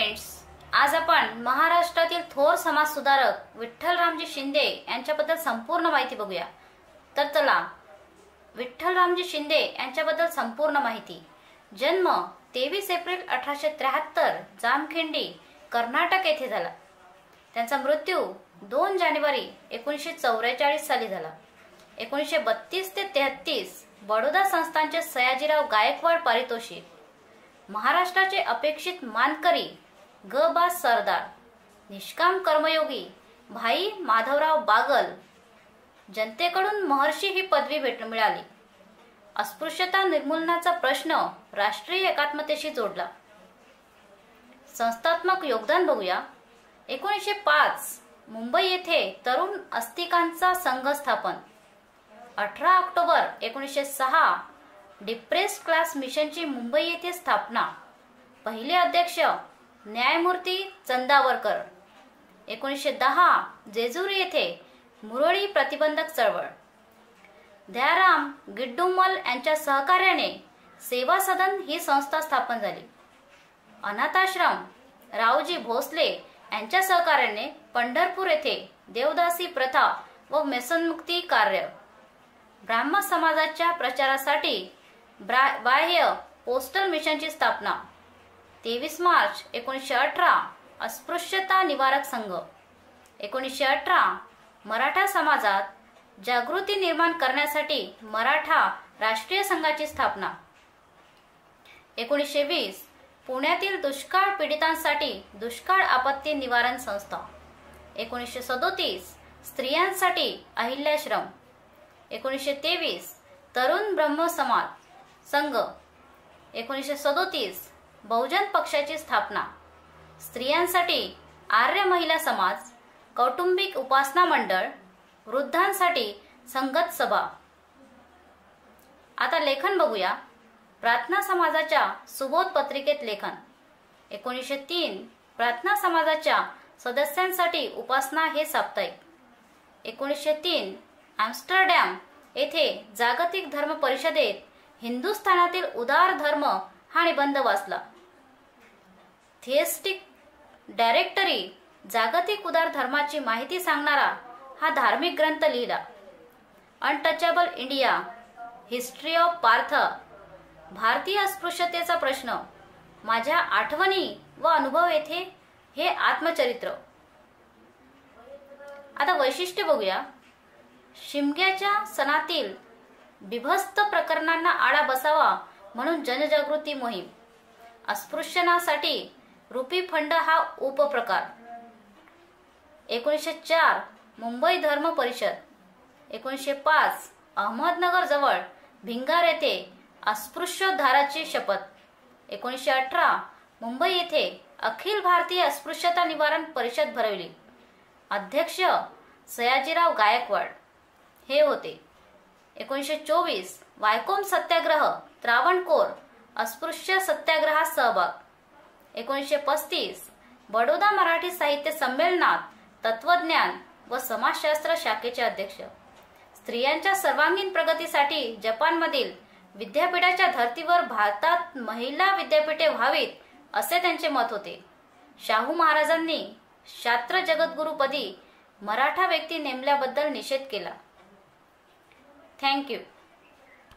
Friends, आज आपण महाराष्ट्रातील थोर समाजसुधारक विठ्ठलरामजी शिंदे यांच्याबद्दल संपूर्ण माहिती बघूया। तर चला, विठ्ठलरामजी शिंदे यांच्याबद्दल संपूर्ण माहिती। जन्म 23 एप्रिल 1873 जामखिंडी, कर्नाटक येथे झाला। त्यांचा मृत्यू 2 जानेवारी 1944 साली झाला। 1932 ते 33 बडोदा संस्थानचे सयाजीराव गायकवाड पारितोषिक, महाराष्ट्राचे अपेक्षित मानकरी ग.बा. सरदार, निष्काम कर्मयोगी भाई माधवराव बागल, जनतेकडून महर्षी ही पदवी मिळाली। अस्पृश्यता निर्मूलनाचा प्रश्न राष्ट्रीय एकात्मतेशी जोडला। संस्थात्मक योगदान बघूया। 1905 मुंबई येथे तरुण अस्तिकांचा संघ स्थापन। 18 ऑक्टोबर 1906 डिप्रेस्ड क्लास मिशनची मुंबई येथे स्थापना। पहिले अध्यक्ष न्यायमूर्ती चंदावरकर। 1910 जेजुरी येथे मुरळी प्रतिबंधक चळवळ। दयाराम गिड्डुमल यांच्या सहकार्याने सेवा सदन ही संस्था स्थापन झाली। अनाथाश्रम रावजी भोसले यांच्या सहकार्याने पंढरपूर येथे देवदासी प्रथा व व्यसनमुक्ती कार्य। ब्राह्मण समाजाच्या प्रचारासाठी बाह्य पोस्टल मिशनची स्थापना। 23 मार्च 1918 अस्पृश्यता निवारक संघ। 1918 मराठा समाजात जागृती निर्माण करण्यासाठी मराठा राष्ट्रीय संघाची स्थापना। 1920 पुण्यातील दुष्काळ पीडितांसाठी दुष्काळ आपत्ती निवारण संस्था। 1937 स्त्रियांसाठी अहिल्याश्रम। 1923 तरुण ब्रह्म समाज संघ। 1937 बहुजन पक्षाची स्थापना। स्त्रियांसाठी आर्य महिला समाज, कौटुंबिक उपासना मंडळ, वृद्धांसाठी संगत सभा। आता लेखन बघूया। प्रार्थना समाजाच्या सुबोध पत्रिकेत लेखन। 1903 प्रार्थना समाजाच्या सदस्यांसाठी उपासना हे साप्ताहिक। 1903 एम्स्टरडॅम येथे जागतिक धर्म परिषदेत हिंदुस्थानातील उदार धर्म हा निबंध वाचला। थिएस्टिक डायरेक्टरी जागतिक उदार धर्माची माहिती सांगणारा हा धार्मिक ग्रंथ लिहिला। Untouchable India history of Parth, भारतीय अस्पृश्यतेचा प्रश्न, माझ्या आठवणी व अनुभव येथे हे आत्मचरित्र। आता वैशिष्ट्य बघूया। शिमग्याच्या सणातील बिभत्स प्रकरणांना आळा बसावा म्हणून जनजागृती मोहीम। अस्पृश्यनासाठी रुपी फंड हा उपप्रकार। 1904 मुंबई धर्म परिषद। 1905 अहमदनगर जवळ भिंगार येथे अस्पृश्योद्धाराची शपथ। 1918 मुंबई येथे अखिल भारतीय अस्पृश्यता निवारण परिषद भरवली। अध्यक्ष सयाजीराव गायकवाड हे होते। 1924 वायकोम सत्याग्रह, त्रावणकोर अस्पृश्य सत्याग्रहात सहभाग। 1935 बडोदा मराठी साहित्य संमेलनात तत्वज्ञान व समाजशास्त्र शाखेचे अध्यक्ष। स्त्रियांच्या सर्वांगीण प्रगतीसाठी जपानमधील विद्यापीठाच्या धर्तीवर भारतात महिला विद्यापीठे व्हावीत असे त्यांचे मत होते। शाहू महाराजांनी शास्त्र जगद्गुरुपदी मराठा व्यक्ती नेमल्याबद्दल निषेध केला। Thank you.